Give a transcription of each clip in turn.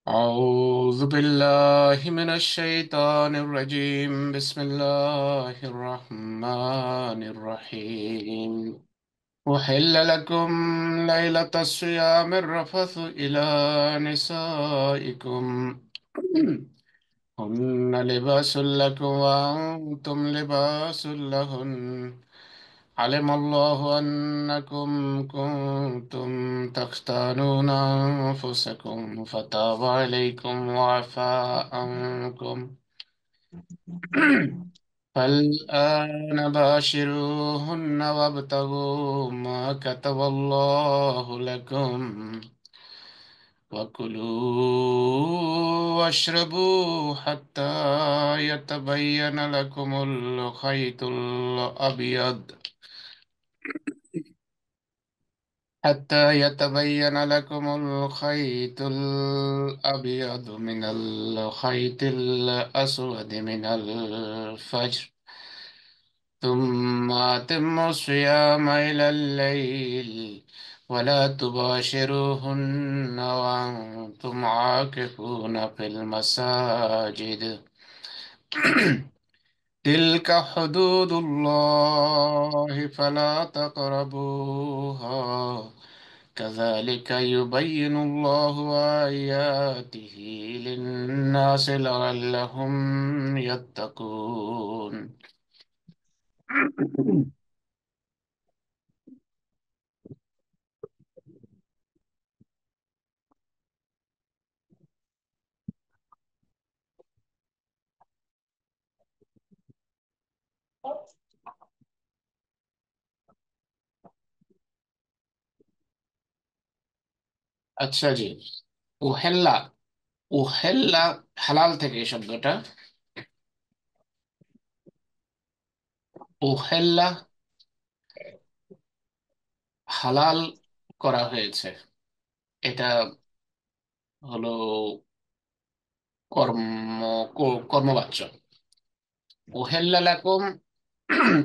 أعوذ بالله من الشيطان الرجيم بسم الله الرحمن الرحيم أحل لكم ليلة الصيام الرفث إلى نسائكم هن لباس لكم وأنتم لباس لهن علم الله أنكم كنتم تختانون أنفسكم فتاب عليكم وعفى عنكم فالآن باشروهن وابتغوا ما كتب الله لكم وكلوا واشربوا حتى يتبين لكم الخيط الأبيض حتى يتبين لكم الخيط الأبيض من الخيط الأسود من الفجر ثم أتموا الصيام إلى الليل ولا تباشروهن وأنتم عاكفون في المساجد تلك حدود الله فلا تقربوها كذلك يبين الله آياته للناس لعلهم يتقون আচ্ছা জি। উহেল্লা উহেল্লা হালাল থেকে এই শব্দটা। উহেল্লা হালাল করা হয়েছে, এটা হলো কর্ম কর্মবাচ্য। উহেল্লা লাকুম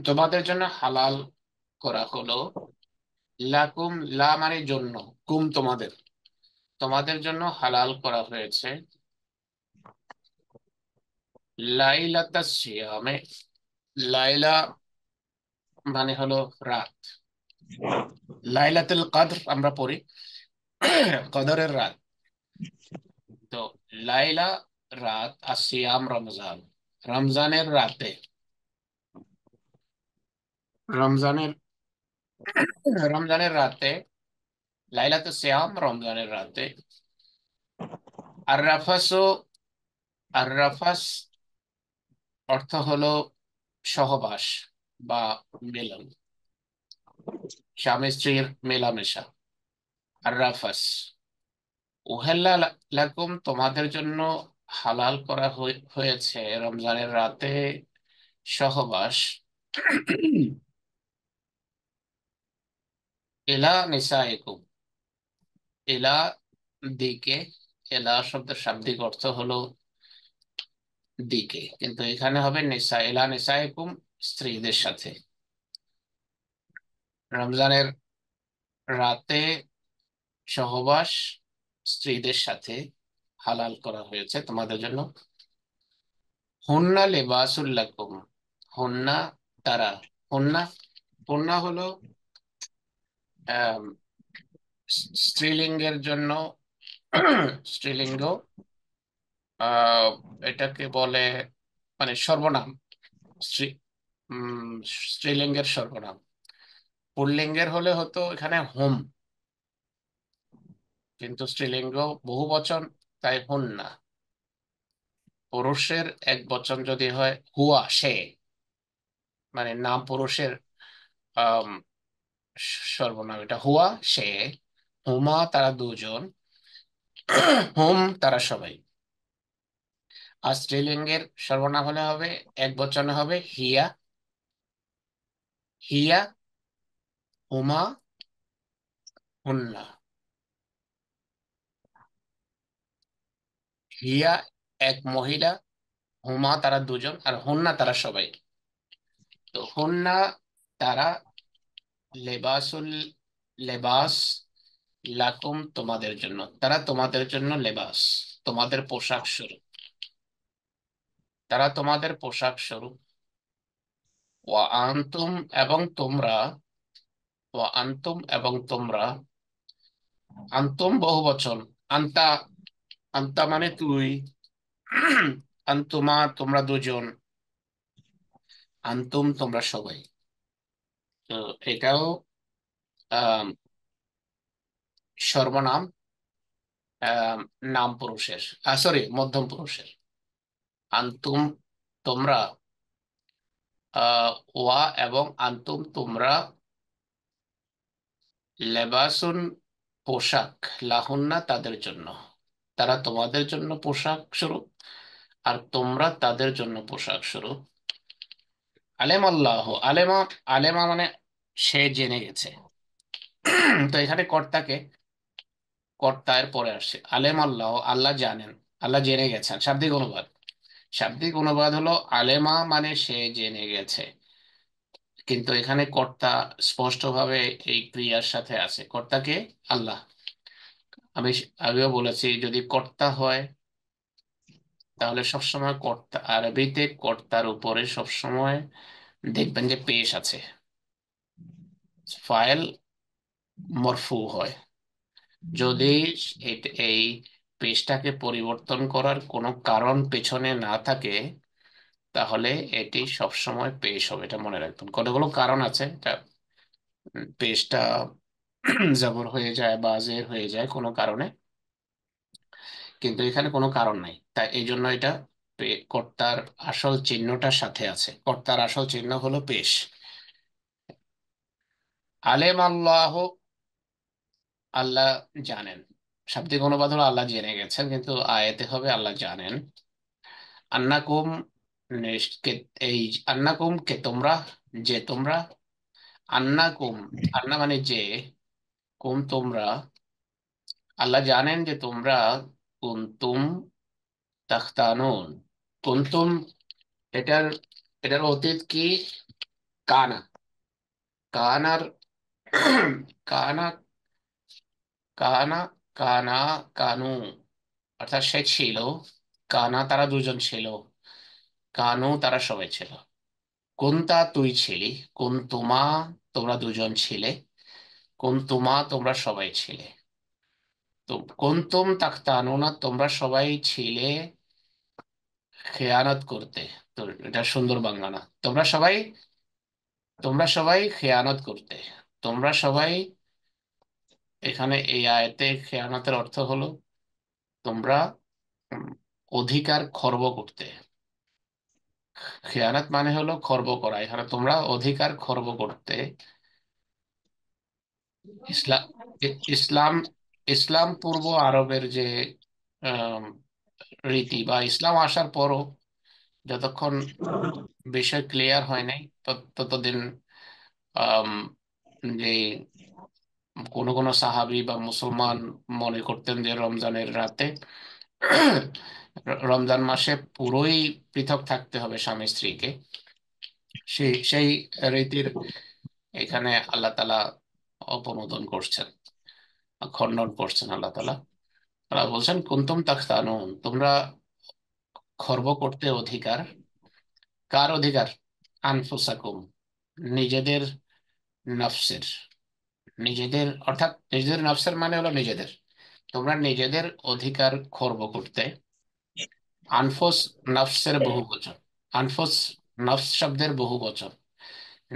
তোমাদের জন্য হালাল করা হলো। লাকুম লা মানে জন্য, কুম তোমাদের, তোমাদের জন্য হালাল করা হয়েছে লাইলাতাস সিয়ামে। লাইলা মানে হলো রাত, লাইলাতুল কদর আমরা পড়ি, কদরের রাত। তো লাইলা রাত, আর সিয়াম রমজান, রমজানের রাতে, রমজানের রমজানের রাতে, লাইলাতুল সিয়াম রমজানের রাতে। আর রাফাসও, আর রাফাস অর্থ হলো সহবাস বা মিলন, স্বামী স্ত্রীর মেলামেশা। আর রাফাস উহেল্লা লাকুম তোমাদের জন্য হালাল করা হয়েছে রমজানের রাতে সহবাস এলা নিসাইকুম, এলা দিকে, এলা শব্দের শাব্দিক অর্থ হলো দিকে, কিন্তু এখানে হবে নিসা, এলা নিসাইকুম স্ত্রীদের সাথে। রমজানের রাতে সহবাস স্ত্রীদের সাথে হালাল করা হয়েছে তোমাদের জন্য। হুন্না লিবাসুল লাকুম, হুন্না তারা, হুন্না, হুন্না হলো আহ স্ত্রীলিঙ্গের জন্য স্ত্রীলিঙ্গ, আহ এটাকে বলে মানে সর্বনাম, স্ত্রী, উম স্ত্রীলিঙ্গের সর্বনাম। পুল্লিঙ্গের হলে হতো এখানে হুম, কিন্তু স্ত্রীলিঙ্গ বহু বচন, তাই হুন্না। পুরুষের এক বচন যদি হয় হুয়া, সে, মানে নাম পুরুষের আহ সর্বনাম এটা হুয়া, সে, হুমা তারা দুজন, হুম তারা সবাই। আর স্ত্রীলিঙ্গের সর্বনাম হলে হবে, এক বচনে হবে হিয়া, হিয়া, হুমা, হুন্না। হিয়া এক মহিলা, হুমা তারা দুজন, আর হুন্না তারা সবাই। তো হুন্না তারা, লেবাসুল, লেবাস, লাকুম তোমাদের জন্য, তারা তোমাদের জন্য লেবাস। তোমাদের পোশাক স্বরূপ। তারা তোমাদের পোশাক স্বরূপ। ওয়া আনতুম, এবং তোমরা। ওয়া আনতুম, এবং তোমরা। আনতুম বহু বচন। আন্তা, আন্তা মানে তুই। আন্তুমা তোমরা দুজন। আন্তুম তোমরা সবাই। তো এটাও আহ সর্বনাম, আহ নাম পুরুষের, সরি মধ্যম পুরুষের। আন্তুম তোমরা। ওয়া এবং আন্তুম তোমরা। লেবাসুন পোশাক। লাহুন্না তাদের জন্য। তারা তোমাদের জন্য পোশাক স্বরূপ, আর তোমরা তাদের জন্য পোশাক স্বরূপ। আলেম আল্লাহ। আলেমা, আলেমা মানে সে জেনে গেছে। তো এখানে কর্তাকে, কর্তা এর পরে আসছে। আলেম আল্লাহ, আল্লাহ জানেন, আল্লাহ জেনে গেছেন। শাব্দিক অনুবাদ, শাব্দিক অনুবাদ হলো আলেমা মানে সে জেনে গেছে। কিন্তু এখানে কর্তা স্পষ্টভাবে এই ক্রিয়ার সাথে আছে। কর্তাকে আল্লাহ। আমি আগেও বলেছি, যদি কর্তা হয় তাহলে সবসময় কর্তা, আরবিতে কর্তার উপরে সবসময় দেখবেন যে পেশ আছে, ফাইল মরফু হয়। যদি এই পেশটাকে পরিবর্তন করার কোনো কারণ পেছনে না থাকে, তাহলে এটি সবসময় পেশ হবে। এটা মনে রাখবেন। কতগুলো কারণ আছে এটা পেশটা জবর হয়ে যায় বা জের হয়ে যায় কোনো কারণে, কিন্তু এখানে কোনো কারণ নাই, তাই এই জন্য এটা কর্তার আসল চিহ্নটার সাথে আছে। কর্তার আসল চিহ্ন হলো পেশ। আলেম আল্লাহ, আল্লাহ জানেন। শাব্দিক অনুবাদ হলো আল্লাহ জেনে গেছেন, কিন্তু আয়াতে হবে আল্লাহ জানেন। আন্নাকুম, কে, এই আন্নাকুম কে তোমরা, যে তোমরা। আন্নাকুম, আন্না মানে যে, কুম তোমরা। আল্লাহ জানেন যে তোমরা কুনতুম তাখতানুন। কুনতুম, এটার এটার অতীত কি? কানা। কানার কানা, কানা, কানা, কানু, অর্থাৎ সে ছিল। কানা তারা দুজন ছিল। কানু তারা সবাই ছিল। কুন্তা তুই ছিলি। কুন্তুমা তোমরা দুজন ছিলে। কুন্তুমা তোমরা সবাই ছিলে। তো কুন্তুম তাখতানুনা তোমরা সবাই ছিলে খেয়ানত করতে। তো এটা সুন্দর বাংলা না। তোমরা সবাই খেয়ানত করতে। তোমরা সবাই, এখানে এই আয়াতে খেয়ানতের অর্থ হলো তোমরা উম, অধিকার খর্ব করতে। খেয়ানত মানে হলো খর্ব করা, এখানে তোমরা অধিকার খর্ব করতে। ইসলাম, ইসলাম, ইসলাম পূর্ব আরবের যে আম, রীতি, বা ইসলাম আসার পরও যতক্ষণ বিষয় ক্লিয়ার হয় নাই, ততদিন আম, যে কোনো কোনো সাহাবী বা মুসলমান মনে করতেন যে রমজানের রাতে, রমজান মাসে পুরোই পৃথক থাকতে হবে স্বামী স্ত্রীকে। সেই সেই রীতির এখানে আল্লাহ তালা অপনোদন করছেন, খণ্ডন করছেন আল্লাহ তালা। তারা বলছেন কুনতুম তাখতানুন তোমরা খর্ব করতে অধিকার। কার অধিকার? আনফুসাকুম, নিজেদের নফসের। নিজেদের অর্থাৎ নিজেদের নফসের মানে হলো নিজেদের। তোমরা নিজেদের অধিকার খর্ব করতে। আনফুস নফসের বহু বচন। আনফুস নফস শব্দের বহু বচন।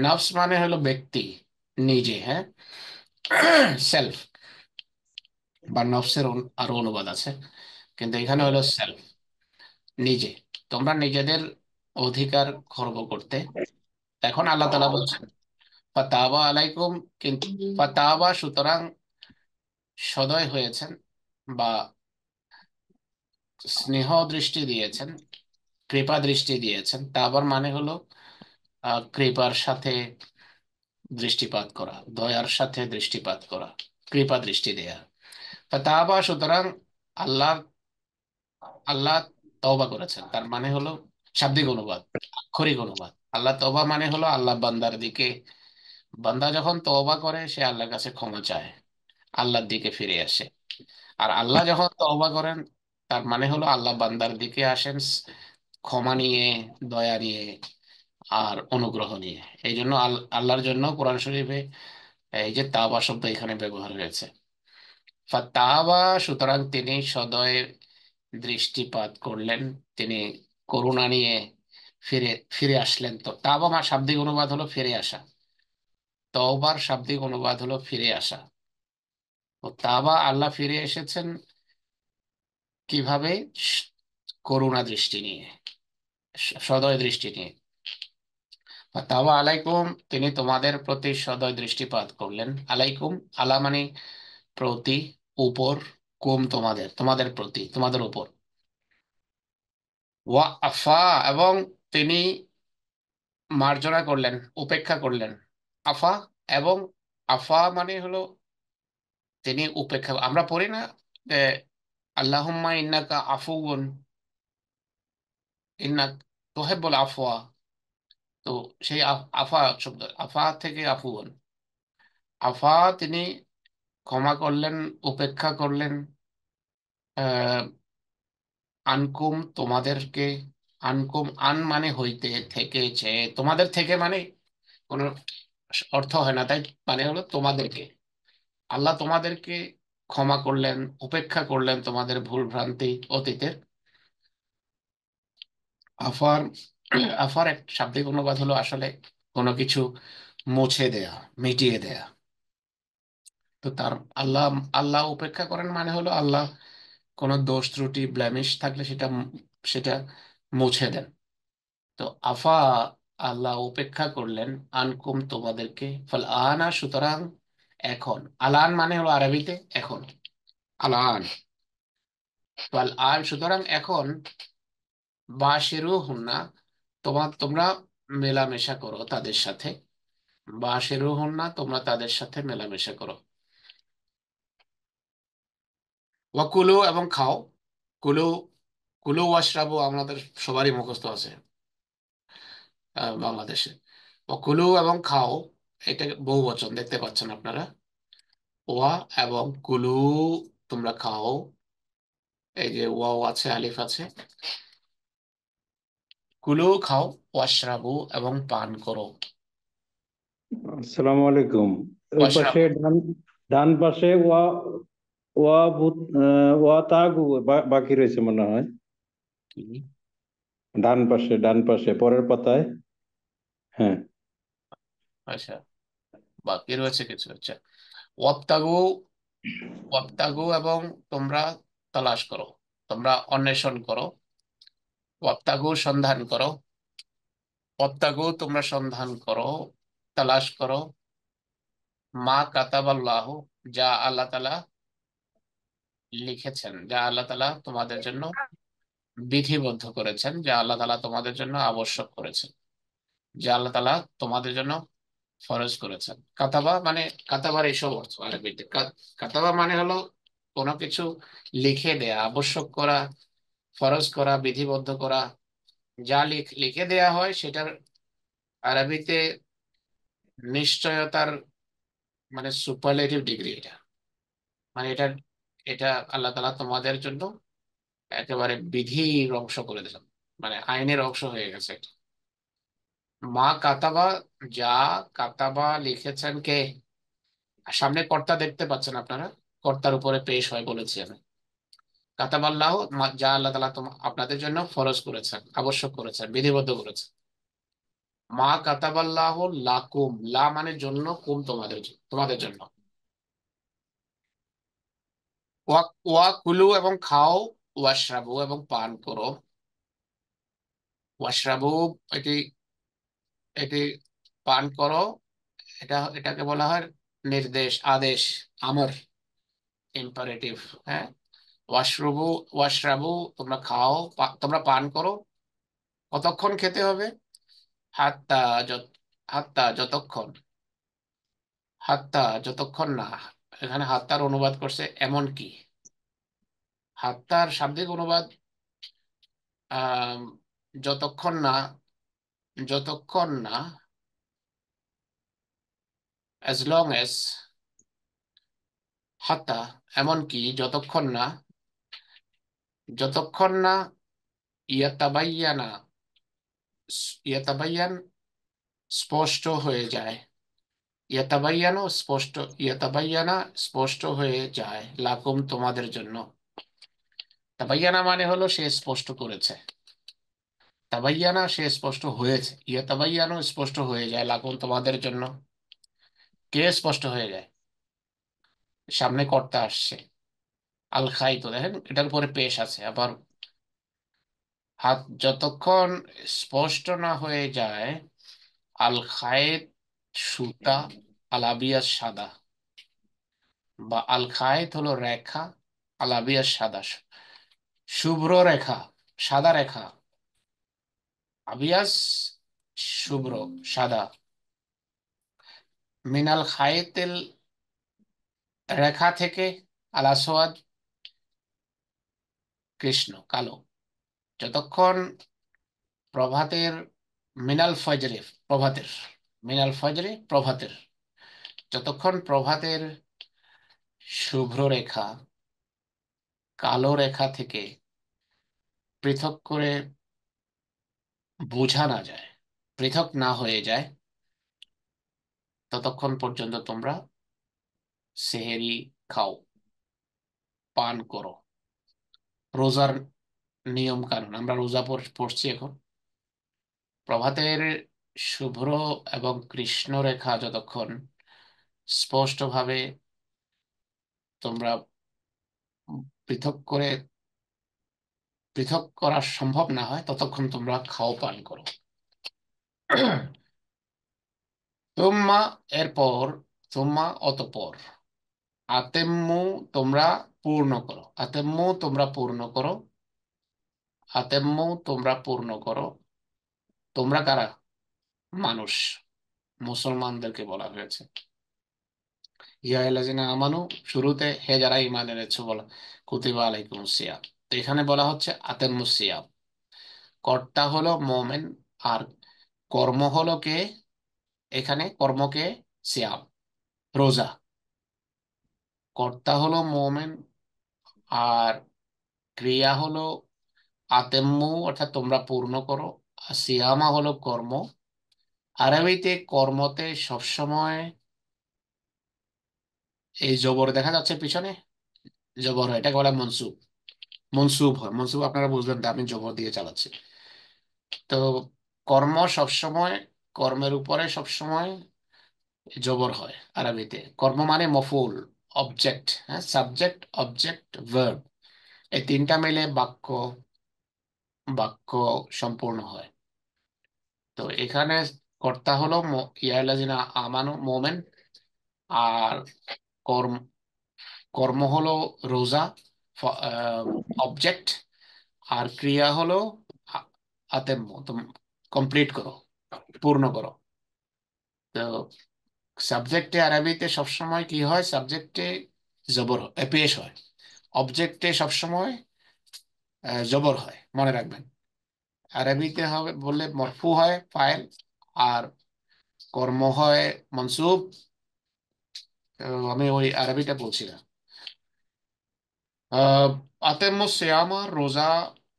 নফস মানে হলো ব্যক্তি, নিজে, হ্যাঁ, সেলফ, বা নফসের আরো অনুবাদ আছে, কিন্তু এখানে হলো সেলফ, নিজে। তোমরা নিজেদের অধিকার খর্ব করতে। এখন আল্লাহ তাআলা বলছেন ফাতাবা আলাইকুম, কিন্তু ফাতাবা সুতরাং সদয় হয়েছেন, বা স্নেহ দৃষ্টি দিয়েছেন, কৃপা দৃষ্টি দিয়েছেন। তাবার মানে হলো কৃপার সাথে দৃষ্টিপাত করা, দয়ার সাথে দৃষ্টিপাত করা, কৃপা দৃষ্টি দেয়া। ফাতাবা সুতরাং আল্লাহ, আল্লাহ তওবা করেছেন, তার মানে হলো শাব্দিক অনুবাদ, আক্ষরিক অনুবাদ। আল্লাহ তওবা মানে হলো আল্লাহ বান্দার দিকে, বান্দা যখন তওবা করে সে আল্লাহর কাছে ক্ষমা চায়, আল্লাহর দিকে ফিরে আসে। আর আল্লাহ যখন তওবা করেন তার মানে হলো আল্লাহ বান্দার দিকে আসেন ক্ষমা নিয়ে, দয়া নিয়ে, আর অনুগ্রহ নিয়ে। এই জন্য আল্লাহর জন্য কোরআন শরীফে এই যে তাওবা শব্দ এখানে ব্যবহার হয়েছে। ফাতাওয়া, সুতরাং তিনি সদয় দৃষ্টিপাত করলেন, তিনি করুণা নিয়ে ফিরে ফিরে আসলেন। তো তাওবা শাব্দিক অনুবাদ হলো ফিরে আসা, তওবার শাব্দিক অনুবাদ হলো ফিরে আসা। তো তাওবা, আল্লাহ ফিরে এসেছেন কিভাবে? স- করুণা দৃষ্টি নিয়ে, সদয় দৃষ্টি নিয়ে। তাওবা আলাইকুম, তিনি তোমাদের প্রতি সদয় দৃষ্টিপাত করলেন। আলাইকুম, আলা মানে প্রতি, উপর, কুম তোমাদের, তোমাদের প্রতি, তোমাদের উপর। ওয়া আফা, এবং তিনি মার্জনা করলেন, উপেক্ষা করলেন। আফা এবং আফা মানে হলো তিনি উপেক্ষা, আমরা পড়ি না যে আল্লাহুম্মা ইন্নাকা আফুউন, ইন্নাক তুহিব্বুল আফওয়া। তো সেই আফা শব্দ, আফা থেকে আফুউন, আফা তিনি ক্ষমা করলেন, উপেক্ষা করলেন, আহ আনকুম তোমাদেরকে। আনকুম, আন মানে হইতে, থেকে, যে তোমাদের থেকে মানে কোনো অর্থ হয় না, তাই মানে হলো তোমাদেরকে। আল্লাহ তোমাদেরকে ক্ষমা করলেন, উপেক্ষা করলেন তোমাদের ভুল ভ্রান্তি অতীতের। আফার, আফার এক শাব্দিক অনুবাদ হলো আসলে কোনো কিছু মুছে দেয়া, মিটিয়ে দেয়া। তো তার আল্লাহ, আল্লাহ উপেক্ষা করেন মানে হলো আল্লাহ কোনো দোষ ত্রুটি ব্লেমিশ থাকলে সেটা সেটা মুছে দেন। তো আফা, আল্লাহ উপেক্ষা করলেন, আনকুম তোমাদেরকে, ফল আনা সুতরাং এখন। আলান মানে হলো আরবিতে এখন, আলান। ফল আন সুতরাং এখন, বাশিরু হুন্না, তোমরা মেলামেশা করো তাদের সাথে। বাশিরু হুন্না, তোমরা তাদের সাথে মেলামেশা করো। ওয়াকুলু, এবং খাও। কুলু, কুলু ওয়াশরাবু আমাদের সবারই মুখস্থ আছে বাংলাদেশে। ওয়াকুলু এবং খাও, এটা বহু বচন দেখতে পাচ্ছেন আপনারা। ওয়া এবং কুলু, তোমরা খাও। এই যে ওয়াও আছে, আলিফ আছে। কুলু খাও, ওয়াশরাবু এবং পান করো। আসসালামু আলাইকুম। ওই পাশে ওয়াশরাবু, ডান, ডান পাশে ওয়া, ওয়া ভূত, ওয়া তাগু বাকি রয়েছে মনে হয়। কি? ডান পাশে, ডান পাশে পরের পাতায়। হ্যাঁ। আচ্ছা, বাকি রয়েছে কিছু। আচ্ছা, ওয়াবতাগু, ওয়াবতাগু এবং তোমরা তালাশ করো, তোমরা অন্বেষণ করো। ওয়াবতাগু সন্ধান করো, ওয়াবতাগু তোমরা সন্ধান করো, তালাশ করো। মা কাতাবাল্লাহু, যা আল্লাহ তাআলা লিখেছেন, যা আল্লাহ তাআলা তোমাদের জন্য বিধিবদ্ধ করেছেন, যা আল্লাহ তাআলা তোমাদের জন্য আবশ্যক করেছেন, যা আল্লাহ তাআলা তোমাদের জন্য ফরজ করেছেন। কাতাবা মানে, কাতাবার এইসব অর্থ আরবিতে। কাতাবা মানে হলো কোনো কিছু লিখে দেয়া, আবশ্যক করা, ফরজ করা, বিধিবদ্ধ করা। যা লিখে দেয়া হয় সেটার আরবিতে নিশ্চয়তার মানে সুপারলেটিভ ডিগ্রি এটা। মানে এটা, এটা আল্লাহ তাআলা তোমাদের জন্য একেবারে বিধির অংশ করে দিলেন, মানে আইনের অংশ হয়ে গেছে এটা। মা কাতাবা, যা কাতাবা লিখেছেন কে? আর সামনে কর্তা দেখতে পাচ্ছেন আপনারা, কর্তার উপরে পেশ হয় বলেছি আমি। কাতাবাল্লাহ, যা আল্লাহ তাআলা আপনাদের জন্য ফরজ করেছেন, আবশ্যক করেছেন, বিধিবদ্ধ করেছেন। মা কাতাবাল্লাহ লাকুম, লা মানে জন্য, কুম তোমাদের তোমাদের জন্য। ওয়া ওয়া কুলু এবং খাও, ওয়াশরাবু এবং পান করো। ওয়াশরাবু, এটি এটি পান করো, এটাকে বলা হয় নির্দেশ, আদেশ, আমর, ইম্পারেটিভ। হ্যাঁ, ওয়াশরুবু, ওয়াশরাবু তোমরা খাও, তোমরা পান করো। কতক্ষণ খেতে হবে? হাত্তা, যত, হাত্তা যতক্ষণ, হাত্তা যতক্ষণ না। এখানে হাত্তার অনুবাদ করছে এমন কি। হাত্তার শাব্দিক অনুবাদ আহ যতক্ষণ না, যতক্ষণ না, অ্যাজ লং এজ, হাত্তা এমন কি যতক্ষণ না, যতক্ষণ না ইয়াতাবাইয়ানা, ইয়াতাবাইয়ান স্পষ্ট হয়ে যায়, ইয়াতাবাইয়ানো স্পষ্ট, ইয়াতাবাইয়ানা স্পষ্ট হয়ে যায় লাকুম তোমাদের জন্য। তাবাইয়ানা মানে হলো সে স্পষ্ট করেছে, তাবাইয়ানা সে স্পষ্ট হয়েছে, ইয়াতাবাইয়ানো স্পষ্ট হয়ে যায় লাকুম তোমাদের জন্য। কে স্পষ্ট হয়ে যায়? সামনে কর্তা আসছে, আল খাই, তো দেখেন এটার উপরে পেশ আছে আবার। হাত যতক্ষণ স্পষ্ট না হয়ে যায়, আল খায়েত সুতা, আল আবিয়াস সাদা, বা আল খায়েত হলো রেখা, আল আবিয়াস সাদা, শুভ্র রেখা, সাদা রেখা, আবিয়াস শুভ্র, সাদা, মিনাল খায়েতেল রেখা থেকে, আল আসওয়াদ কৃষ্ণ কালো। যতক্ষণ প্রভাতের, মিনাল ফজরে প্রভাতের, মিনাল ফজরে প্রভাতের, যতক্ষণ প্রভাতের শুভ্র রেখা কালো রেখা থেকে পৃথক করে বোঝা না যায়, পৃথক না হয়ে যায়, ততক্ষণ পর্যন্ত তোমরা সেহেরি খাও, পান করো। রোজার নিয়ম কানুন, আমরা রোজা পড়ছি এখন। প্রভাতের শুভ্র এবং কৃষ্ণ রেখা যতক্ষণ স্পষ্টভাবে তোমরা পৃথক করে, পৃথক করা সম্ভব না হয়, ততক্ষণ তোমরা খাও, পান করো। তুম্মা এরপর, তুম্মা অতঃপর, আতেম্মু তোমরা পূর্ণ করো, আতেম্মু তোমরা পূর্ণ করো, আতেম্মু তোমরা পূর্ণ করো। তোমরা কারা? মানুষ, মুসলমানদেরকে বলা হয়েছে। ইয়া আল্লাযিনা আমানু, শুরুতে হে যারা ঈমান এনেছো বলা, কুতিবা আলাইকুমুস সিয়াম। তো এখানে বলা হচ্ছে আতেম্মুস সিয়াম। কর্তা হলো মোমেন, আর কর্ম হলো কে? এখানে কর্মকে সিয়াম, রোজা। কর্তা হলো মোমেন, আর ক্রিয়া হলো আতেম্মু, অর্থাৎ তোমরা পূর্ণ করো। আর সিয়ামা হলো কর্ম। আরবিতে কর্মতে সবসময় এই জবর দেখা যাচ্ছে পিছনে, জবর হয়, এটাকে বলে মনসুব। মনসুব হয়, মনসুব আপনারা বুঝবেন না, আমি জবর দিয়ে চালাচ্ছি। তো কর্ম সবসময়, কর্মের উপরে সবসময় জবর হয় আরবিতে। কর্ম মানে মফুল, অবজেক্ট, হ্যাঁ, সাবজেক্ট অবজেক্ট ভার্ব, এই তিনটা মিলে বাক্য, বাক্য সম্পূর্ণ হয়। তো এখানে কর্তা হলো ইয়ালাজিনা আমানু মোমেন, আর কর্ম, কর্ম হলো রোজা, অবজেক্ট, আর ক্রিয়া হলো আ- আতেম্য, কমপ্লিট করো, পূর্ণ করো। তো সাবজেক্টে আরবিতে সবসময় কি হয়? সাবজেক্টে জবর পেশ হয়, অবজেক্টে সবসময় জবর হয়, মনে রাখবেন। আরবিতে হবে বললে মরফু হয় ফাইল, আর কর্ম হয় মনসুব। আমি ওই আরবিটা বলছিলাম। আহ আতেমুস সিয়ামা, রোজা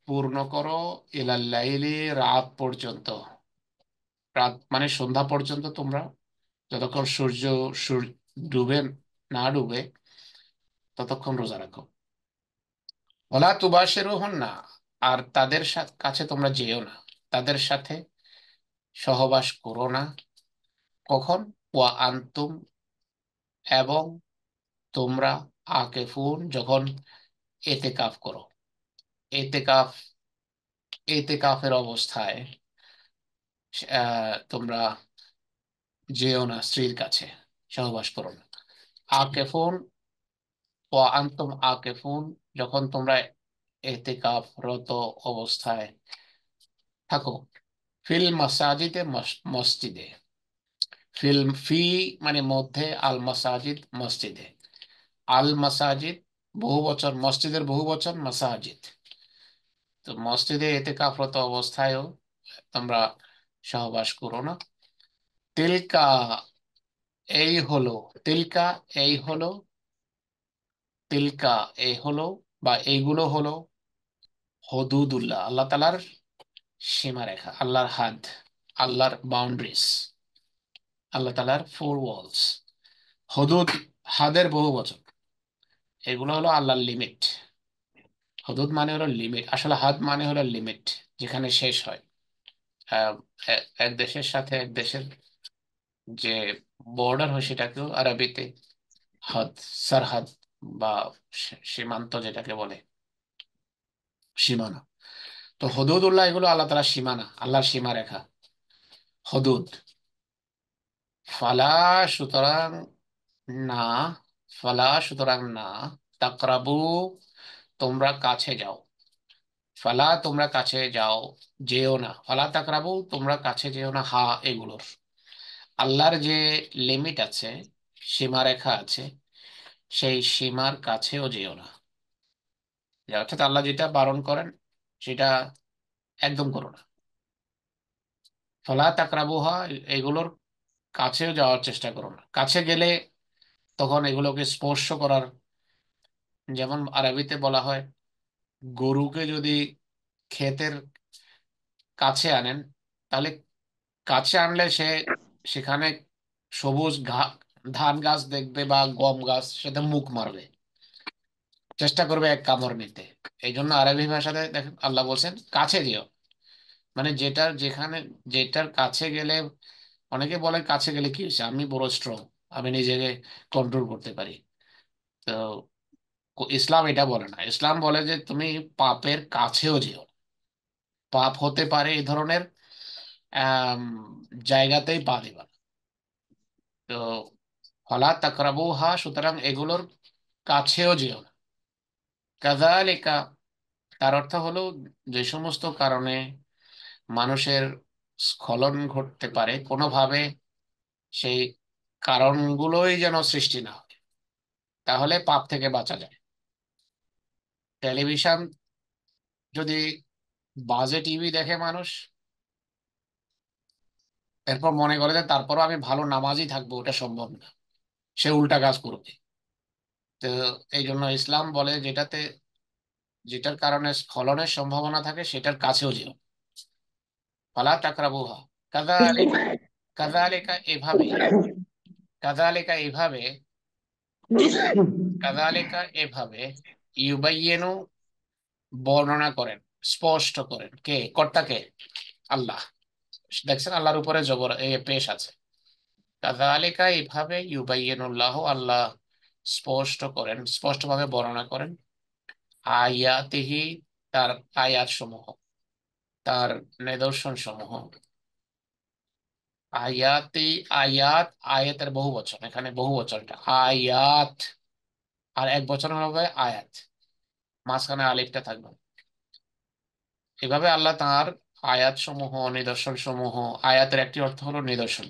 পূর্ণ করো, ইলাল লাইলি, রাত পর্যন্ত। রাত মানে সন্ধ্যা পর্যন্ত তোমরা, যতক্ষণ সূর্য ডুবে না ডুবে ততক্ষণ রোজা রাখো। ওয়ালা তুবাশিরুহুন্না, আর তাদের কাছে তোমরা যেও না, তাদের সাথে সহবাস করো না। কখন? ওয়া আনতুম, এবং তোমরা আকিফুন, যখন এতেকাফ করো। এতেকাফ, এতেকাফের অবস্থায় তোমরা যেও না স্ত্রীর কাছে, সহবাস করো না। আকিফুন, ওয়া আনতুম আকিফুন, যখন তোমরা এতেকাফরত অবস্থায় থাকো। ফিল মাসাজিদে, মসজিদে। ফি মানে মধ্যে, আল মাসাজিদ মসজিদে, আল মাসাজিদ বহু বচন, মসজিদের বহু বচন মাসাজিদ। তো মসজিদে এতেকাফরত অবস্থায়ও তোমরা সহবাস করো না। তিলকা এই হলো, তিলকা এই হলো, তিলকা এই হলো, বা এইগুলো হলো, হদুদুল্লাহ আল্লাহ তালার সীমারেখা, আল্লাহর হাদ, আল্লাহর বাউন্ডারিজ, আল্লাহ তালার ফোর ওয়ালস। হদুদ হাদের বহু বচন, এগুলো হলো আল্লাহর লিমিট। হদুদ মানে হলো লিমিট, আসলে হাদ মানে হলো লিমিট, যেখানে শেষ হয়। আহ, এক দেশের সাথে এক দেশের যে বর্ডার হয় সেটাকেও আরবিতে হদ, সরহদ বা সীমান্ত যেটাকে বলে, সীমানা। তো হদুদুল্লাহ এগুলো আল্লাহ তাআলার সীমানা, আল্লাহর সীমারেখা, হদুদ। ফালা, সুতরাং না, ফালা সুতরাং না, তাকরাবু তোমরা কাছে যাও, ফালা তোমরা কাছে যাও, যেও না, ফালা তাকরাবু তোমরা কাছে যেও না, হা এগুলোর, আল্লাহর যে লিমিট আছে, সীমারেখা আছে, সেই সীমার কাছেও যেও না। যে অর্থাৎ আল্লাহ যেটা বারণ করেন সেটা একদম করো না। ফালা তাকরাবু হা, এগুলোর কাছেও যাওয়ার চেষ্টা করো না। কাছে গেলে তখন এগুলোকে স্পর্শ করার, যেমন আরবিতে বলা হয়, গরুকে যদি ক্ষেতের কাছে আনেন, তাহলে কাছে আনলে সে সেখানে সবুজ ধান গাছ দেখবে বা গম গাছ, সেটা মুখ মারবে, চেষ্টা করবে এক কামড় নিতে। এই জন্য আরবি ভাষাতে দেখেন আল্লাহ বলছেন কাছে যেও, মানে যেটার যেখানে, যেটার কাছে গেলে, অনেকে বলে কাছে গেলে কি হয়েছে, আমি বড় স্ট্রং, আমি নিজেকে কন্ট্রোল করতে পারি। তো ইসলাম এটা বলে না, ইসলাম বলে যে তুমি পাপের কাছেও যেও না। পাপ হতে পারে এই ধরনের আম, জায়গাতেই পা দিবা না। তো ফলা তাকরাবু হা, সুতরাং এগুলোর কাছেও যেও না। কাযালিকা, তার অর্থ হলো যে সমস্ত কারণে মানুষের স্খলন ঘটতে পারে কোনোভাবে, সেই কারণগুলোই যেন সৃষ্টি না হয়, তাহলে পাপ থেকে বাঁচা যায়। টেলিভিশন, যদি বাজে টিভি দেখে মানুষ, এরপর মনে করে যে তারপরও আমি ভালো নামাজি থাকবো, ওটা সম্ভব না, সে উল্টা কাজ করবে। তো এই জন্য ইসলাম বলে যেটার কারণে স্খলনের সম্ভাবনা থাকে সেটার কাছেও যেও না। ফালা তাকরাবুহা, কাযালিকা, কাযালিকা এভাবে, কাযালিকা এভাবে, কাযালিকা এভাবে, ইউবাইয়িনু বর্ণনা করেন, স্পষ্ট করেন, কে, কর্তাকে, আল্লাহ। দেখছেন আল্লাহর উপরে জবর পেশ আছে। কাযালিকা এইভাবে, ইউবাইয়িনুল্লাহ আল্লাহ স্পষ্ট করেন, স্পষ্টভাবে বর্ণনা করেন, আয়াতিহি তার আয়াত সমূহ, তার নিদর্শন সমূহ। আয়াতি, আয়াত, আয়াতের বহু বচন, এখানে বহু বচনটা আয়াত, আর এক বচন হবে আয়াত, মাঝখানে আলিফটা থাকবে। এভাবে আল্লাহ তার আয়াত সমূহ, নিদর্শন সমূহ, আয়াতের একটি অর্থ হলো নিদর্শন,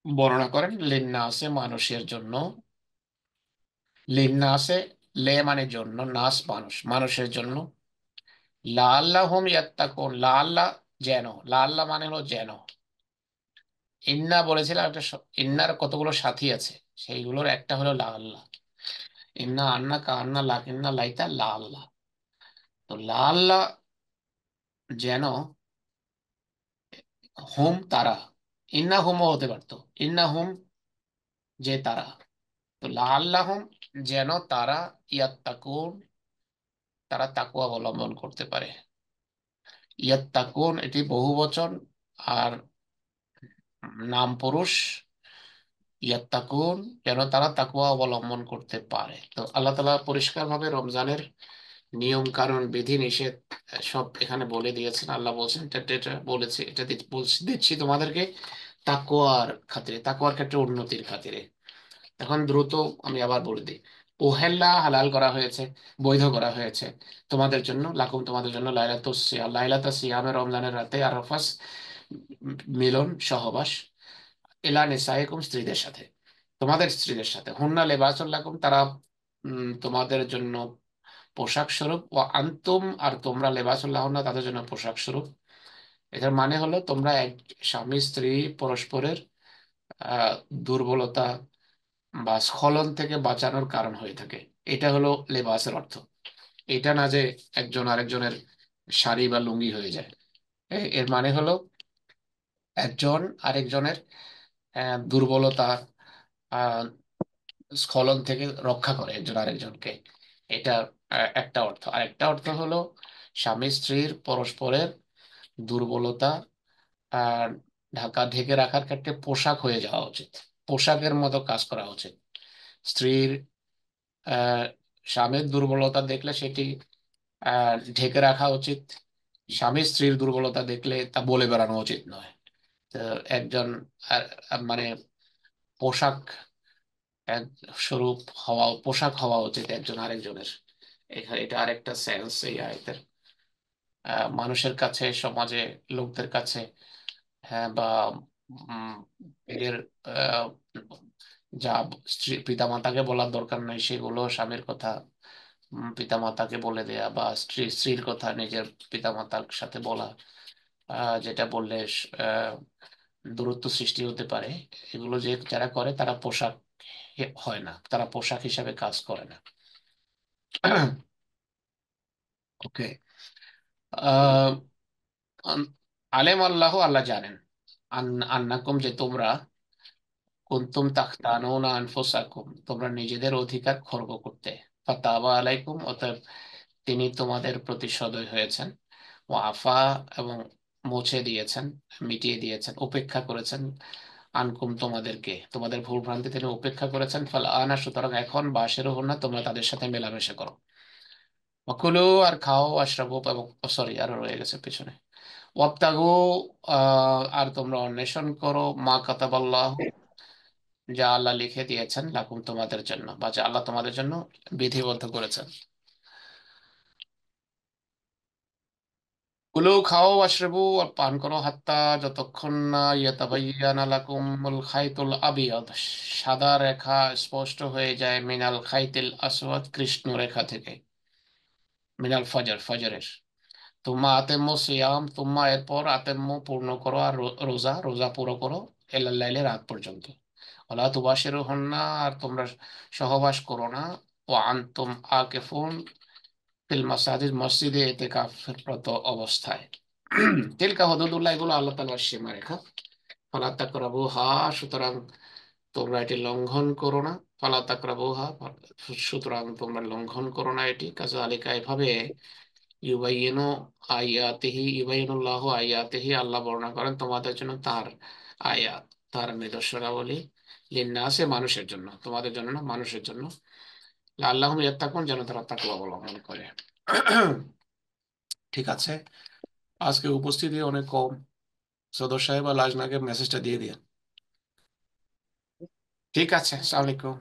বর্ণনা করেন লিন্নাসে মানুষের জন্য, লিন্নাসে, লে মানে জন্য, নাস মানুষ, মানুষের জন্য, লাআল্লাহুম ইয়াত্তাকুন, লাআল্লাহ যেন, লাআল্লাহ মানে হলো যেন। ইন্না বলেছিলাম একটা ইন্নার কতগুলো সাথী আছে, সেইগুলোর একটা হলো লাআল্লাহ। ইন্না আন্না কান্না লাকিন্না লাইতা লাআল্লাহ। তো লাআল্লাহ যেন, হুম তারা, ইন্না হুমও হতে পারতো, ইন্না হুম যে তারা, তো লাআল্লাহুম যেন তারা, ইয়াত্তাকুন তারা তাকওয়া অবলম্বন করতে পারে। ইয়াত্তাকুন এটি বহু বচন, আর নাম পুরুষ, ইয়াত্তাকুন যেন তারা তাকওয়া অবলম্বন করতে পারে। তো আল্লাহ তাআলা পরিষ্কারভাবে রমজানের নিয়ম কানুন বিধি নিষেধ সব এখানে বলে দিয়েছেন। আল্লাহ বলছেন এটা এটা বলেছে, এটা দিচ্ছি তোমাদেরকে তাকওয়ার খাতিরে, তাকওয়ার ক্ষেত্রে উন্নতির খাতিরে। এখন দ্রুত আমি আবার বলে দিই, ওহেল্লা হালাল করা হয়েছে, বৈধ করা হয়েছে তোমাদের জন্য, লাকুম তোমাদের জন্য, লাইলাতুস সিয়াম, লাইলাতুস সিয়ামে রমজানের রাতে, আরাফাস মিলন সহবাস, ইলা নিসাইকুম স্ত্রীদের সাথে, তোমাদের স্ত্রীদের সাথে, হুন্না লেবাসুল লাকুম তারা তোমাদের জন্য পোশাক স্বরূপ, ও আন্তুম আর তোমরা লেবাসুল্লাহ না তাদের জন্য পোশাক স্বরূপ। এটার মানে হলো তোমরা এক স্বামী স্ত্রী পরস্পরের আহ দুর্বলতা বা স্খলন থেকে বাঁচানোর কারণ হয়ে থাকে, এটা হলো লেবাসের অর্থ। এটা না যে একজন আরেকজনের শাড়ি বা লুঙ্গি হয়ে যায়। এর মানে হলো একজন আরেকজনের দুর্বলতা, আহ, স্খলন থেকে রক্ষা করে একজন আরেকজনকে। এটা একটা অর্থ। আরেকটা অর্থ হলো স্বামী স্ত্রীর পরস্পরের দুর্বলতা আর ঢেকে রাখার ক্ষেত্রে পোশাক হয়ে যাওয়া উচিত, পোশাকের মতো কাজ করা উচিত। স্ত্রীর আহ স্বামীর দুর্বলতা দেখলে সেটি ঢেকে রাখা উচিত। স্বামী স্ত্রীর দুর্বলতা দেখলে তা বলে বেড়ানো উচিত নয়। তো একজন মানে পোশাক এক স্বরূপ হওয়া, পোশাক হওয়া উচিত একজন আরেকজনের। এখানে এটা আরেকটা সেন্স এই আয়াতের। মানুষের কাছে, সমাজে, লোকদের কাছে, হ্যাঁ, বা উম, নিজের আহ, যা স্ত্রী পিতামাতাকে বলার দরকার নাই সেগুলো স্বামীর কথা পিতামাতাকে বলে দেয়া, বা স্ত্রীর কথা নিজের পিতামাতার সাথে বলা, যেটা বললে আহ, দূরত্ব সৃষ্টি হতে পারে। এগুলো যে যারা করে তারা পোশাক হয় না, তারা পোশাক হিসাবে কাজ করে না। ওকে। আলেম আল্লাহ, আল্লাহ জানেন, আন্নাকুম যে তোমরা, কুনতুম তাখতানুনা আনফুসাকুম তোমরা নিজেদের অধিকার খর্ব করতে, ফাতাবা আলাইকুম অতএব তিনি তোমাদের প্রতি সদয় হয়েছেন, ও আফা এবং মুছে দিয়েছেন, মিটিয়ে দিয়েছেন, উপেক্ষা করেছেন, আনকুম তোমাদেরকে, তোমাদের ভুল ভ্রান্তি তিনি উপেক্ষা করেছেন। ফল আনা সুতরাং এখন বাসেরও হন না, তোমরা তাদের সাথে মেলামেশা করো। অকুলু আর খাও, আশরাবু এবং, সরি আরো রয়ে গেছে পিছনে, ওয়াবতাগু আর তোমরা অন্বেষণ করো, মা কাতাবাল্লাহ যা আল্লাহ লিখে দিয়েছেন, লাকুম তোমাদের জন্য, বা যা আল্লাহ তোমাদের জন্য বিধিবদ্ধ করেছেন। কুলু খাও, আশরাবু আর পান করো, হাত্তা যতক্ষণ না ইয়াতাবাইয়ানা লাকুমুল খাইতুল আবিয়াদ সাদা রেখা স্পষ্ট হয়ে যায়, মিনাল খাইতিল আসওয়াদ কৃষ্ণ রেখা থেকে, মিনাল ফজর ফজরের। তুম্মা আতেম্মু সিয়াম, তুম্মা এরপর আতেম্মু পূর্ণ করো, আর রোজা রোজা পুরো করো, এলাল লাইলে রাত পর্যন্ত। ওলা তুবাশিরুহুন্না আর তোমরা সহবাস করো না, ও আনতুম আকিফুন ফিল মাসাজিদ মসজিদে ইতিকাফরত অবস্থায়। তিলকা হুদুদুল্লাহ, এগুলো আল্লাহ তাআলার সীমারেখা। ফালা তাকরাবুহা সুতরাং তোমরা এটি লঙ্ঘন করো না। ফালা তাকরাবুহা সুতরাং তোমরা লঙ্ঘন করো না এটি। কাযালিকা এভাবে, ইউবাইয়িনু আয়াতিহি ইউবাইয়িনুল্লাহু আয়াতিহি আল্লাহ বর্ণনা করেন তোমাদের জন্য তার আয়াত, তার নিদর্শনাবলী, লিন্নাসে মানুষের জন্য, তোমাদের জন্য না, মানুষের জন্য, আল্লাহুম ইয়াত্তাকুন যেন তারা তাকওয়া অবলম্বন করে। ঠিক আছে, আজকে উপস্থিতি অনেক কম। সদর সাহেব আর লাজনাকে মেসেজটা দিয়ে দিন। ঠিক আছে, আসসালামু আলাইকুম।